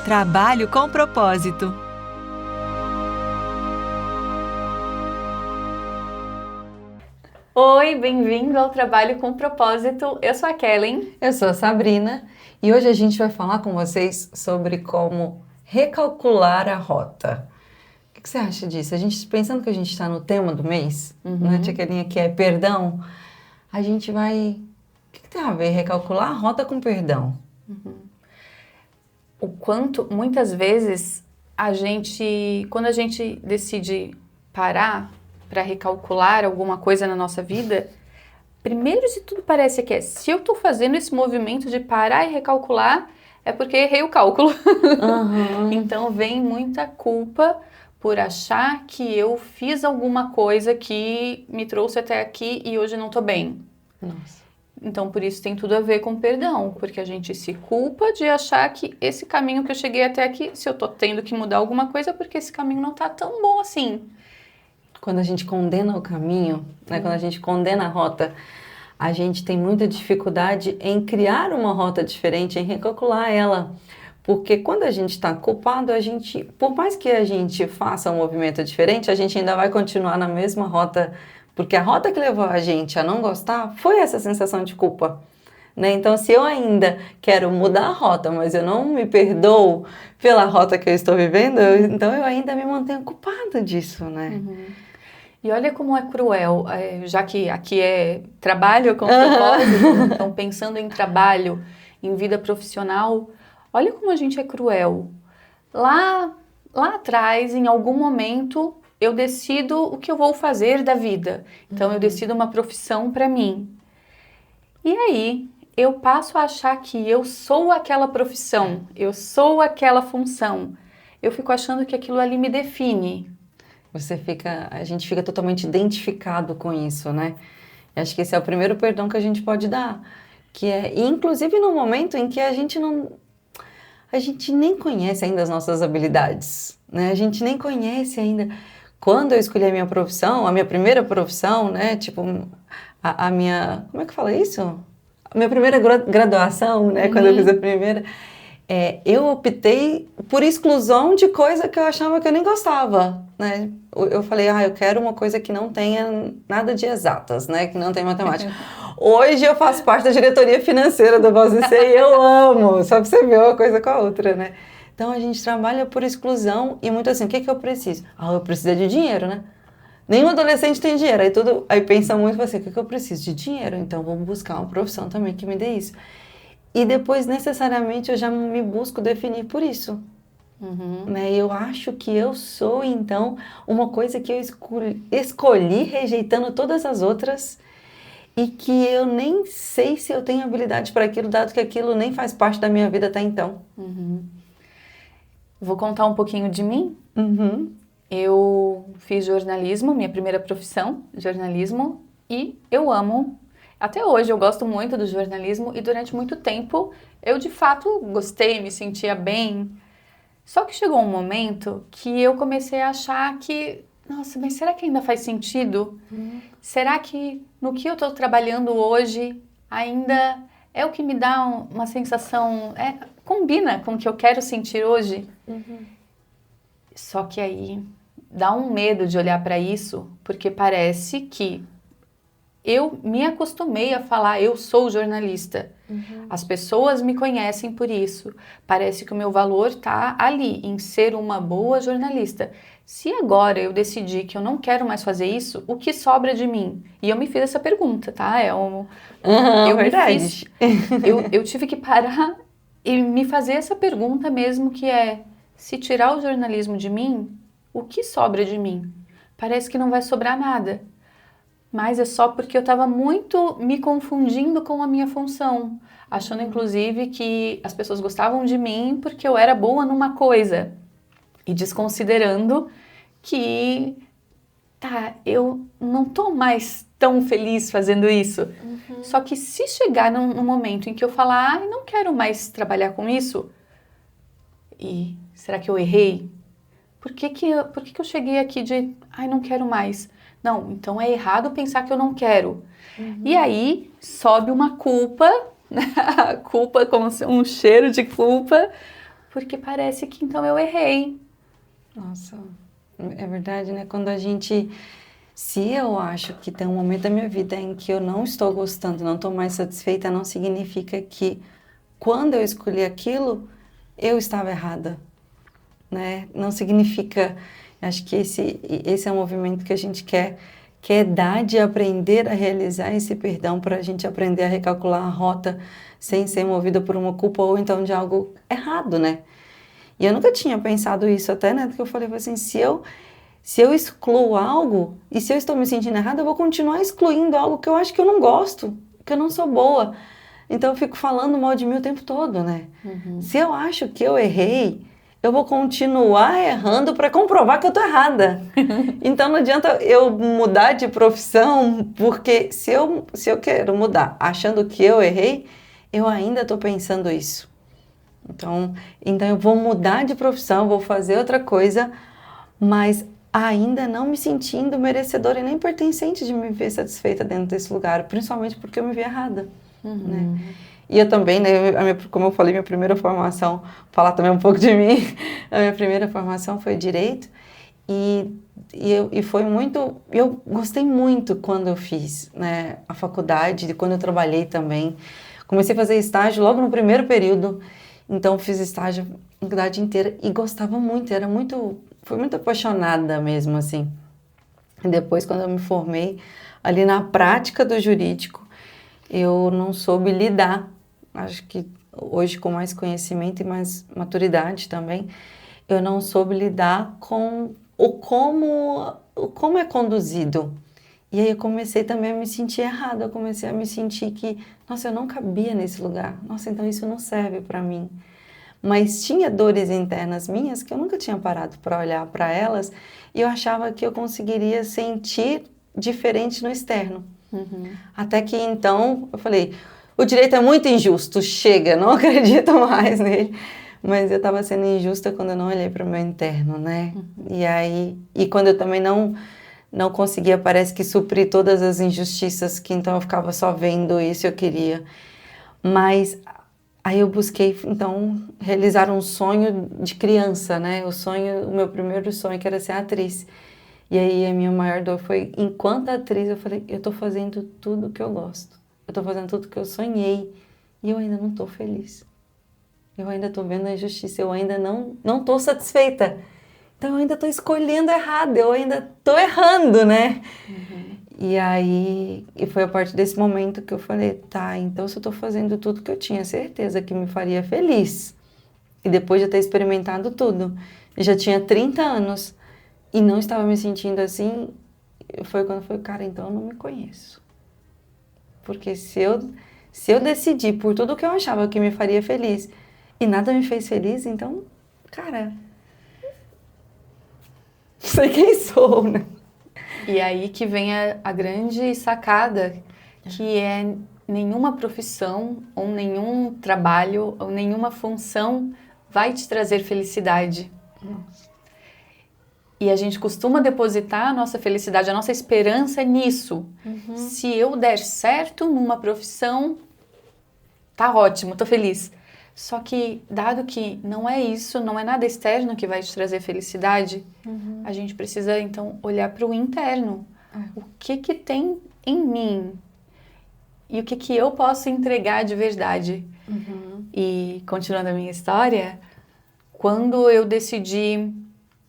Trabalho com propósito. Oi, bem-vindo ao Trabalho com Propósito. Eu sou a Kellen. Eu sou a Sabrina e hoje a gente vai falar com vocês sobre como recalcular a rota. O que você acha disso? A gente, pensando que a gente está no tema do mês, né, tia Kelinha, que é perdão, a gente vai... O que tem a ver recalcular a rota com perdão? O quanto, muitas vezes, quando a gente decide parar para recalcular alguma coisa na nossa vida, primeiro de tudo parece que se eu estou fazendo esse movimento de parar e recalcular, é porque errei o cálculo. Então vem muita culpa por achar que eu fiz alguma coisa que me trouxe até aqui e hoje não estou bem. Nossa. Então, por isso tem tudo a ver com perdão, porque a gente se culpa de achar que esse caminho que eu cheguei até aqui, se eu tô tendo que mudar alguma coisa, é porque esse caminho não tá tão bom assim. Quando a gente condena o caminho, né, quando a gente condena a rota, a gente tem muita dificuldade em criar uma rota diferente, em recalcular ela. Porque quando a gente está culpado, por mais que a gente faça um movimento diferente, a gente ainda vai continuar na mesma rota. Porque a rota que levou a gente a não gostar foi essa sensação de culpa, né? Então, se eu ainda quero mudar a rota, mas eu não me perdoo pela rota que eu estou vivendo, então eu ainda me mantenho culpada disso, né? E olha como é cruel, já que aqui é trabalho com propósito, então pensando em trabalho, em vida profissional, olha como a gente é cruel. Lá atrás, em algum momento, eu decido o que eu vou fazer da vida. Então, eu decido uma profissão para mim. E aí, eu passo a achar que eu sou aquela profissão, eu sou aquela função. Eu fico achando que aquilo ali me define. A gente fica totalmente identificado com isso, né? E acho que esse é o primeiro perdão que a gente pode dar. Inclusive no momento em que a gente nem conhece ainda as nossas habilidades, né? A gente nem conhece ainda... Quando eu escolhi a minha primeira profissão, né, tipo, a minha, como é que fala isso? A minha primeira graduação, né, quando eu fiz a primeira, eu optei por exclusão de coisa que eu achava que eu nem gostava, né. Eu falei, eu quero uma coisa que não tenha nada de exatas, né, que não tenha matemática. Hoje eu faço parte da diretoria financeira da VozIC e eu amo, só pra você ver uma coisa com a outra, né. Então, a gente trabalha por exclusão e muito assim, o que eu preciso? Eu preciso de dinheiro, né? Nenhum adolescente tem dinheiro, aí pensa muito assim, o que eu preciso? De dinheiro, então vamos buscar uma profissão também que me dê isso. E depois, necessariamente, eu já me busco definir por isso. Né? Eu acho que eu sou, então, uma coisa que eu escolhi rejeitando todas as outras e que eu nem sei se eu tenho habilidade para aquilo, dado que aquilo nem faz parte da minha vida até então. Vou contar um pouquinho de mim. Eu fiz jornalismo, minha primeira profissão, jornalismo, e eu amo. Até hoje eu gosto muito do jornalismo e durante muito tempo eu de fato gostei, me sentia bem. Só que chegou um momento que eu comecei a achar que, nossa, mas será que ainda faz sentido? Será que no que eu estou trabalhando hoje ainda é o que me dá uma sensação, combina com o que eu quero sentir hoje? Só que aí dá um medo de olhar para isso, porque parece que eu me acostumei a falar, eu sou jornalista. As pessoas me conhecem por isso. Parece que o meu valor está ali, em ser uma boa jornalista. Se agora eu decidir que eu não quero mais fazer isso, o que sobra de mim? E eu me fiz essa pergunta, tá? Verdade. Eu tive que parar e me fazer essa pergunta mesmo, que é, se tirar o jornalismo de mim, o que sobra de mim? Parece que não vai sobrar nada. Mas é só porque eu estava muito me confundindo com a minha função, achando inclusive que as pessoas gostavam de mim porque eu era boa numa coisa e desconsiderando que, eu não tô mais tão feliz fazendo isso. Só que se chegar num momento em que eu falar, não quero mais trabalhar com isso, e será que eu errei? Por que eu cheguei aqui de, não quero mais? Não, então é errado pensar que eu não quero. E aí sobe uma culpa, a culpa como um cheiro de culpa, porque parece que então eu errei. Nossa, é verdade, né? Quando a gente... Se eu acho que tem um momento da minha vida em que eu não estou gostando, não estou mais satisfeita, não significa que quando eu escolhi aquilo, eu estava errada, né? Não significa... Acho que esse é um movimento que a gente quer dar de aprender a realizar esse perdão para a gente aprender a recalcular a rota sem ser movida por uma culpa ou então de algo errado, né? E eu nunca tinha pensado isso até, né? Porque eu falei assim, se eu excluo algo e se eu estou me sentindo errada, eu vou continuar excluindo algo que eu acho que eu não gosto, que eu não sou boa. Então eu fico falando mal de mim o tempo todo, né? Se eu acho que eu errei, eu vou continuar errando para comprovar que eu tô errada. Então não adianta eu mudar de profissão, porque se eu quero mudar achando que eu errei, eu ainda tô pensando isso. Então eu vou mudar de profissão, vou fazer outra coisa, mas ainda não me sentindo merecedora e nem pertencente de me ver satisfeita dentro desse lugar, principalmente porque eu me vi errada, né? E eu também, né, como eu falei, minha primeira formação, falar também um pouco de mim, a minha primeira formação foi Direito, e foi muito, eu gostei muito quando eu fiz, né, a faculdade, quando eu trabalhei também. Comecei a fazer estágio logo no primeiro período, então fiz estágio a faculdade inteira e gostava muito, fui muito apaixonada mesmo, assim. E depois, quando eu me formei, ali na prática do jurídico, eu não soube lidar. Acho que hoje, com mais conhecimento e mais maturidade também, eu não soube lidar com como é conduzido. E aí eu comecei também a me sentir errada, eu comecei a me sentir que, nossa, eu não cabia nesse lugar, nossa, então isso não serve para mim. Mas tinha dores internas minhas que eu nunca tinha parado para olhar para elas e eu achava que eu conseguiria sentir diferente no externo. Até que então eu falei, o direito é muito injusto, chega, não acredito mais nele. Mas eu estava sendo injusta quando eu não olhei para o meu interno, né? E quando eu também não conseguia, parece que suprir todas as injustiças, que então eu ficava só vendo isso, eu queria. Mas aí eu busquei, então, realizar um sonho de criança, né? O meu primeiro sonho, que era ser atriz. E aí a minha maior dor foi, enquanto atriz, eu falei, eu tô fazendo tudo que eu gosto. Eu tô fazendo tudo que eu sonhei. E eu ainda não tô feliz. Eu ainda tô vendo a injustiça, eu ainda não tô satisfeita. Então eu ainda tô escolhendo errado, eu ainda tô errando, né? E aí, foi a partir desse momento que eu falei, tá, então se eu tô fazendo tudo que eu tinha certeza que me faria feliz, e depois de ter experimentado tudo, eu já tinha 30 anos, e não estava me sentindo assim, foi quando eu falei, cara, então eu não me conheço. Porque se eu decidi por tudo que eu achava que me faria feliz, e nada me fez feliz, então, cara, não sei quem sou, né? E aí que vem a grande sacada, que é nenhuma profissão, ou nenhum trabalho, ou nenhuma função vai te trazer felicidade. Nossa. E a gente costuma depositar a nossa felicidade, a nossa esperança nisso. Se eu der certo numa profissão, tá ótimo, tô feliz. Só que, dado que não é isso, não é nada externo que vai te trazer felicidade, a gente precisa, então, olhar para o interno. O que tem em mim? E o que eu posso entregar de verdade? E, continuando a minha história, quando eu decidi...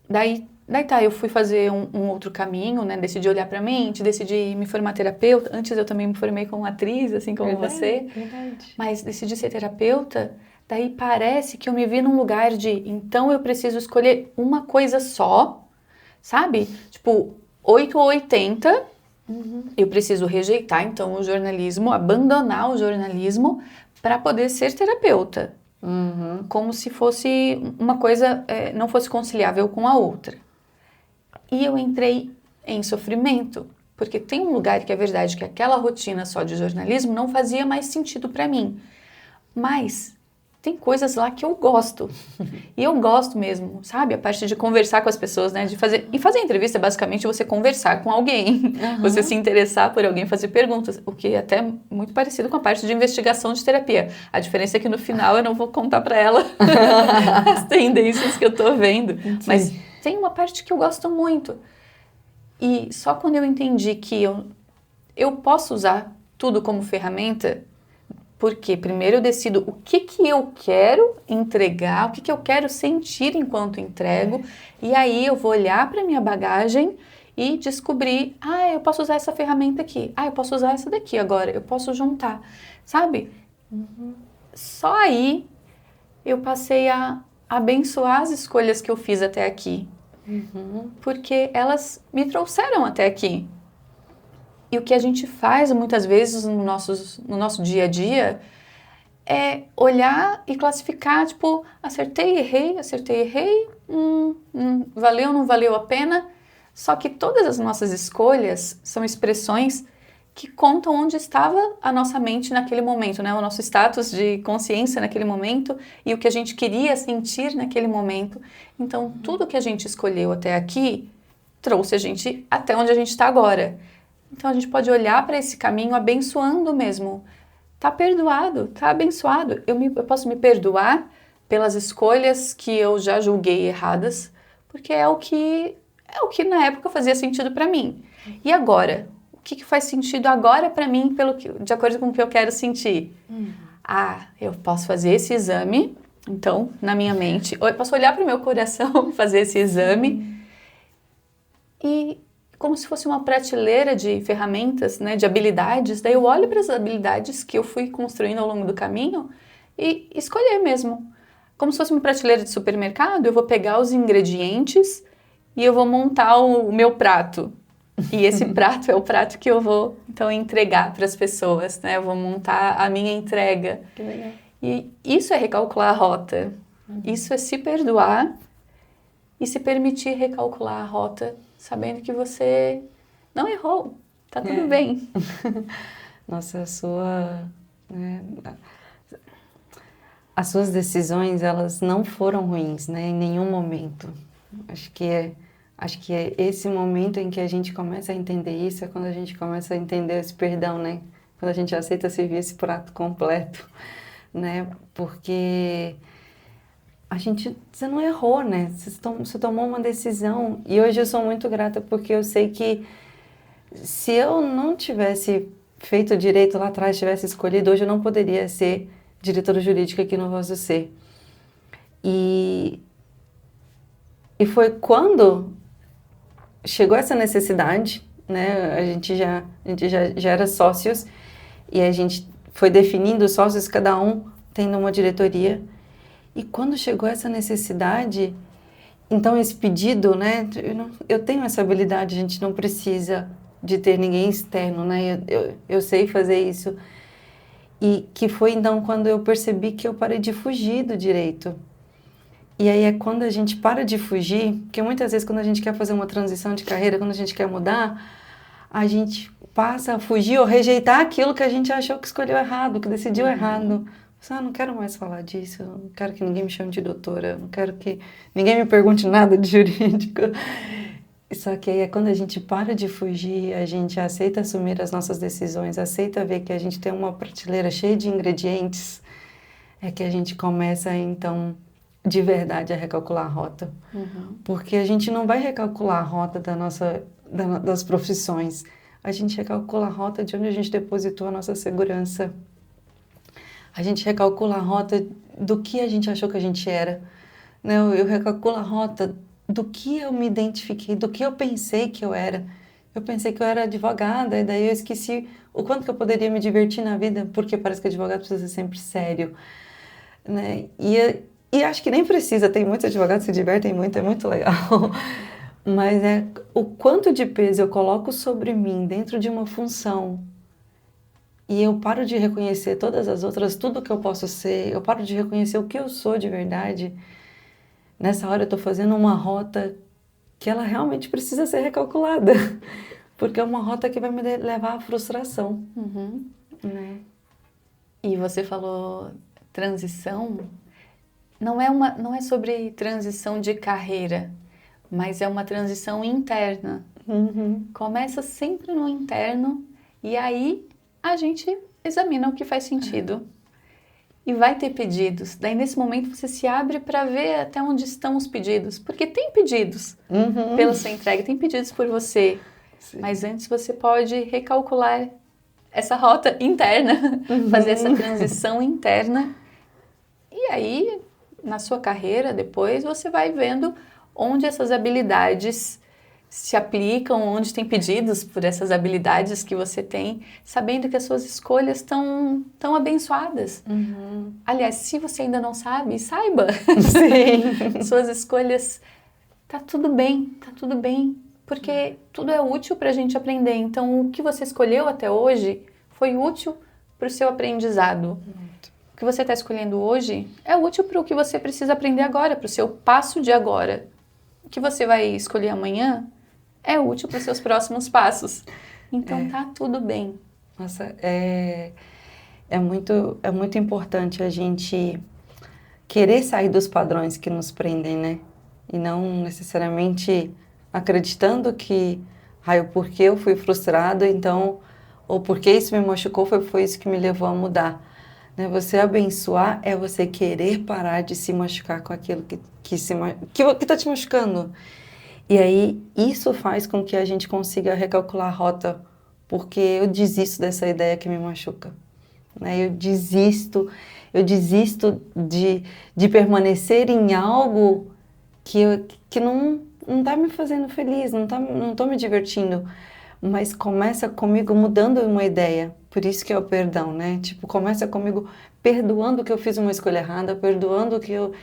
Daí tá, eu fui fazer um outro caminho, né? Decidi olhar para a mente, decidi me formar terapeuta. Antes eu também me formei como atriz, assim como você. Verdade. Mas decidi ser terapeuta, daí parece que eu me vi num lugar de, então eu preciso escolher uma coisa só, sabe? Tipo, 8 ou 80, eu preciso rejeitar então o jornalismo, abandonar o jornalismo para poder ser terapeuta. Como se fosse uma coisa, não fosse conciliável com a outra. E eu entrei em sofrimento, porque tem um lugar que é verdade que aquela rotina só de jornalismo não fazia mais sentido para mim. Mas tem coisas lá que eu gosto. E eu gosto mesmo, sabe? A parte de conversar com as pessoas, né? E fazer entrevista é basicamente você conversar com alguém. Você se interessar por alguém, fazer perguntas. O que é até muito parecido com a parte de investigação de terapia. A diferença é que no final eu não vou contar pra ela as tendências que eu tô vendo. Sim. Mas tem uma parte que eu gosto muito. E só quando eu entendi que eu posso usar tudo como ferramenta, porque primeiro eu decido o que eu quero entregar, o que eu quero sentir enquanto entrego, e aí eu vou olhar para minha bagagem e descobrir, eu posso usar essa ferramenta aqui, eu posso usar essa daqui agora, eu posso juntar, sabe? Só aí eu passei a abençoar as escolhas que eu fiz até aqui, porque elas me trouxeram até aqui. E o que a gente faz muitas vezes no nosso dia a dia é olhar e classificar, tipo, acertei, errei, valeu, não valeu a pena. Só que todas as nossas escolhas são expressões que contam onde estava a nossa mente naquele momento, né? O nosso status de consciência naquele momento e o que a gente queria sentir naquele momento. Então, tudo que a gente escolheu até aqui trouxe a gente até onde a gente está agora. Então a gente pode olhar para esse caminho abençoando mesmo. Tá perdoado, tá abençoado. Eu posso me perdoar pelas escolhas que eu já julguei erradas, porque é o que na época fazia sentido para mim. E agora? O que faz sentido agora para mim de acordo com o que eu quero sentir? Eu posso fazer esse exame, então, na minha mente, ou eu posso olhar para o meu coração e fazer esse exame e como se fosse uma prateleira de ferramentas, né, de habilidades. Daí eu olho para as habilidades que eu fui construindo ao longo do caminho e escolher mesmo. Como se fosse uma prateleira de supermercado, eu vou pegar os ingredientes e eu vou montar o meu prato. E esse prato é o prato que eu vou, então, entregar para as pessoas, né? Eu vou montar a minha entrega. Que legal. E isso é recalcular a rota. Isso é se perdoar e se permitir recalcular a rota, sabendo que você não errou, tá tudo bem. Nossa, as suas decisões, elas não foram ruins, né, em nenhum momento. Acho que é esse momento em que a gente começa a entender isso, é quando a gente começa a entender esse perdão, né? Quando a gente aceita servir esse prato completo, né? Porque você não errou, né? Você tomou uma decisão. E hoje eu sou muito grata porque eu sei que se eu não tivesse feito direito lá atrás, tivesse escolhido, hoje eu não poderia ser diretora jurídica aqui no Voz do Ser. E foi quando chegou essa necessidade, né? A gente já era sócios e a gente foi definindo sócios, cada um tendo uma diretoria. E quando chegou essa necessidade, então esse pedido, né? Eu tenho essa habilidade, a gente não precisa de ter ninguém externo, né? Eu sei fazer isso. E que foi então quando eu percebi que eu parei de fugir do direito. E aí é quando a gente para de fugir, porque muitas vezes quando a gente quer fazer uma transição de carreira, quando a gente quer mudar, a gente passa a fugir ou rejeitar aquilo que a gente achou que escolheu errado, que decidiu errado. Não quero mais falar disso, eu não quero que ninguém me chame de doutora, eu não quero que ninguém me pergunte nada de jurídico. Só que aí é quando a gente para de fugir, a gente aceita assumir as nossas decisões, aceita ver que a gente tem uma prateleira cheia de ingredientes, é que a gente começa, então, de verdade, a recalcular a rota. Porque a gente não vai recalcular a rota das profissões, a gente recalcula a rota de onde a gente depositou a nossa segurança. A gente recalcula a rota do que a gente achou que a gente era. Né? Eu recalculo a rota do que eu me identifiquei, do que eu pensei que eu era. Eu pensei que eu era advogada, e daí eu esqueci o quanto que eu poderia me divertir na vida, porque parece que advogado precisa ser sempre sério. Né? E acho que nem precisa, tem muitos advogados que se divertem muito, é muito legal. Mas é o quanto de peso eu coloco sobre mim dentro de uma função e eu paro de reconhecer todas as outras, tudo que eu posso ser, eu paro de reconhecer o que eu sou de verdade. Nessa hora eu estou fazendo uma rota que ela realmente precisa ser recalculada, porque é uma rota que vai me levar à frustração. E você falou transição não é sobre transição de carreira, mas é uma transição interna. Começa sempre no interno e aí a gente examina o que faz sentido. E vai ter pedidos. Daí, nesse momento, você se abre para ver até onde estão os pedidos. Porque tem pedidos pela sua entrega, tem pedidos por você. Sim. Mas antes você pode recalcular essa rota interna, fazer essa transição interna. E aí, na sua carreira, depois, você vai vendo onde essas habilidades se aplicam, onde tem pedidos por essas habilidades que você tem, sabendo que as suas escolhas estão tão abençoadas. Aliás, se você ainda não sabe, saiba. Sim. Suas escolhas, tá tudo bem, porque tudo é útil para a gente aprender. Então, o que você escolheu até hoje foi útil para o seu aprendizado. O que você está escolhendo hoje é útil para o que você precisa aprender agora, para o seu passo de agora. O que você vai escolher amanhã é útil para os seus próximos passos. Então, tá tudo bem. Nossa, é muito importante a gente querer sair dos padrões que nos prendem, né? E não necessariamente acreditando que, o porquê eu fui frustrado, então, ou porque isso me machucou, foi isso que me levou a mudar. Né? Você abençoar é você querer parar de se machucar com aquilo que está te machucando. E aí, isso faz com que a gente consiga recalcular a rota, porque eu desisto dessa ideia que me machuca. Né? Eu desisto de permanecer em algo que não está me fazendo feliz, não estou me divertindo. Mas começa comigo mudando uma ideia. Por isso que é o perdão, né? Tipo, começa comigo perdoando que eu fiz uma escolha errada, perdoando que eu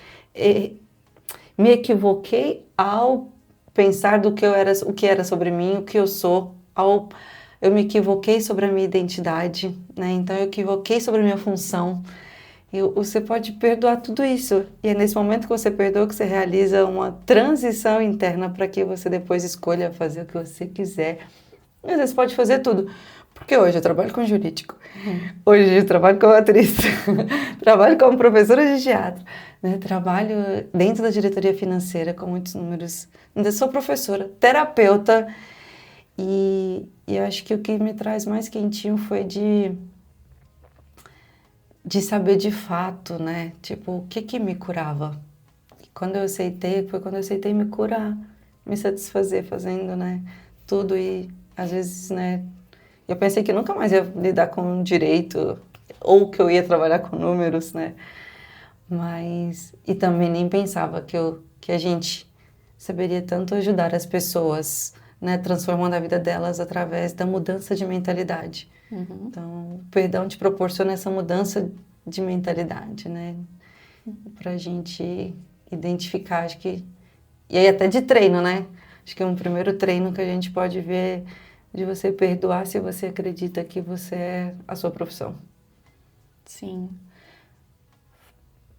me equivoquei ao pensar o que era sobre mim, o que eu sou, eu me equivoquei sobre a minha identidade, né? Então eu equivoquei sobre a minha função. Você pode perdoar tudo isso. E é nesse momento que você perdoa que você realiza uma transição interna para que você depois escolha fazer o que você quiser. E às vezes pode fazer tudo. Porque hoje eu trabalho com jurídico, hoje eu trabalho como atriz, trabalho como professora de teatro, né? Trabalho dentro da diretoria financeira com muitos números, ainda sou professora, terapeuta, e eu acho que o que me traz mais quentinho foi de saber de fato, né? Tipo, o que me curava. E quando eu aceitei, foi quando eu aceitei me curar, me satisfazer fazendo, né? Tudo e às vezes, né? Eu pensei que nunca mais ia lidar com direito ou que eu ia trabalhar com números, né? E também nem pensava que a gente saberia tanto ajudar as pessoas, né? Transformando a vida delas através da mudança de mentalidade. Então, o perdão te proporciona essa mudança de mentalidade, né? Pra gente identificar, acho que... E aí até de treino, né? Acho que é um primeiro treino que a gente pode ver de você perdoar se você acredita que você é a sua profissão. Sim.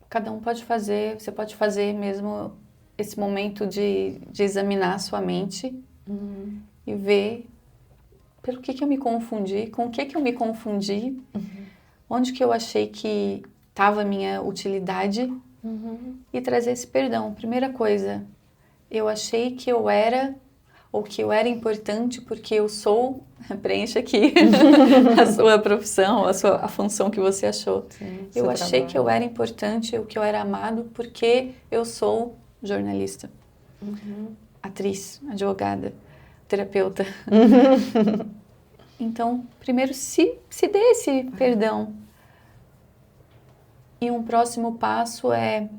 Cada um pode fazer, você pode fazer mesmo esse momento de examinar a sua mente e ver pelo que eu me confundi, com o que eu me confundi, onde que eu achei que estava a minha utilidade e trazer esse perdão. Primeira coisa, eu achei que eu era ou que eu era importante porque eu sou, preencha aqui a sua profissão, a função que você achou. Sim, eu achei que eu era importante, ou que eu era amado porque eu sou jornalista, atriz, advogada, terapeuta. Então, primeiro se dê esse perdão. E um próximo passo é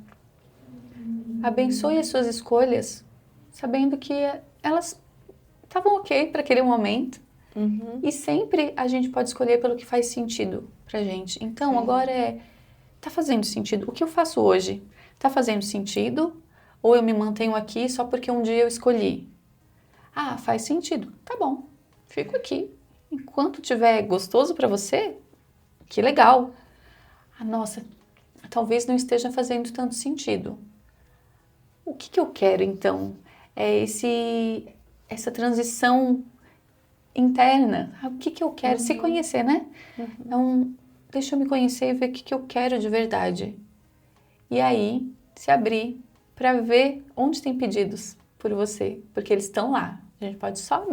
abençoe as suas escolhas, sabendo que elas estavam ok para aquele momento. E sempre a gente pode escolher pelo que faz sentido pra gente. Então, agora tá fazendo sentido? O que eu faço hoje? Tá fazendo sentido? Ou eu me mantenho aqui só porque um dia eu escolhi? Ah, faz sentido. Tá bom, fico aqui. Enquanto tiver gostoso pra você, que legal. Ah, nossa, talvez não esteja fazendo tanto sentido. O que eu quero, então? É essa transição interna. O que eu quero? Se conhecer, né? Então, deixa eu me conhecer e ver o que eu quero de verdade. E aí, se abrir para ver onde tem pedidos por você, porque eles estão lá. A gente pode só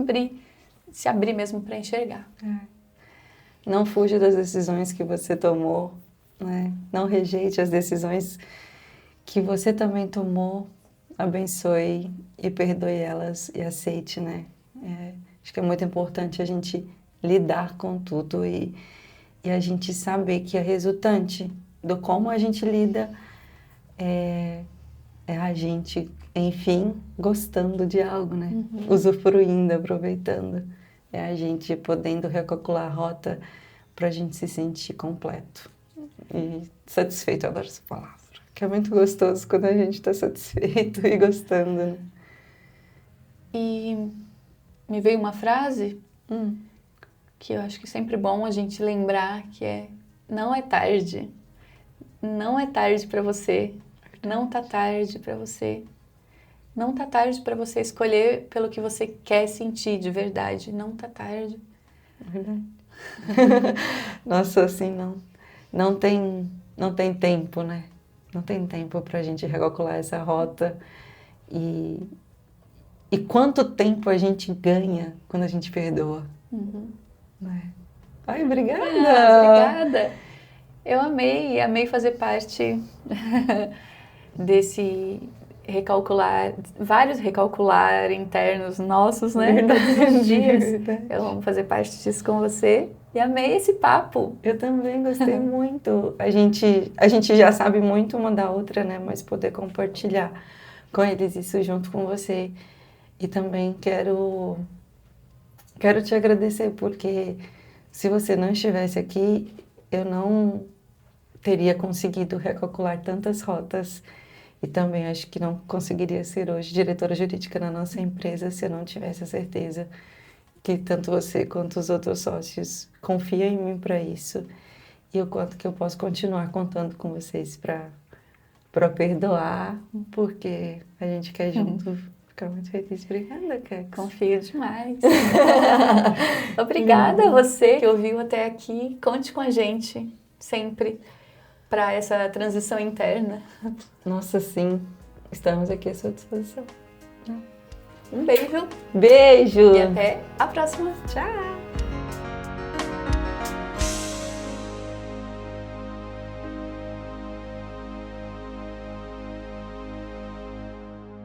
se abrir mesmo para enxergar. Não fuja das decisões que você tomou, né? Não rejeite as decisões que você também tomou. Abençoe e perdoe elas e aceite, né? Acho que é muito importante a gente lidar com tudo e a gente saber que é resultante do como a gente lida é a gente, enfim, gostando de algo, né? Usufruindo, aproveitando. É a gente podendo recalcular a rota para a gente se sentir completo e satisfeito. Eu adoro essa palavra, que é muito gostoso quando a gente está satisfeito e gostando, né? E me veio uma frase que eu acho que é sempre bom a gente lembrar, que é: não é tarde. Não é tarde para você. Não tá tarde para você. Não tá tarde para você escolher pelo que você quer sentir de verdade. Não tá tarde. É verdade. Nossa, assim, não tem tempo, né? Não tem tempo pra gente recalcular essa rota. E quanto tempo a gente ganha quando a gente perdoa. Né? Ai, obrigada! Obrigada! Eu amei fazer parte desse recalcular, vários recalcular internos nossos, né? Todos os dias. Eu amo fazer parte disso com você e amei esse papo. Eu também gostei muito. A gente já sabe muito uma da outra, né? Mas poder compartilhar com eles isso junto com você. E também quero te agradecer, porque se você não estivesse aqui, eu não teria conseguido recalcular tantas rotas. E também acho que não conseguiria ser hoje diretora jurídica na nossa empresa se eu não tivesse a certeza que tanto você quanto os outros sócios confiam em mim para isso. E o quanto que eu posso continuar contando com vocês para perdoar, porque a gente quer junto ficar muito feliz. Obrigada, Kex. Confio demais. Obrigada a você que ouviu até aqui. Conte com a gente sempre para essa transição interna. Nossa, sim. Estamos aqui à sua disposição. Um beijo. Beijo! E até a próxima. Tchau!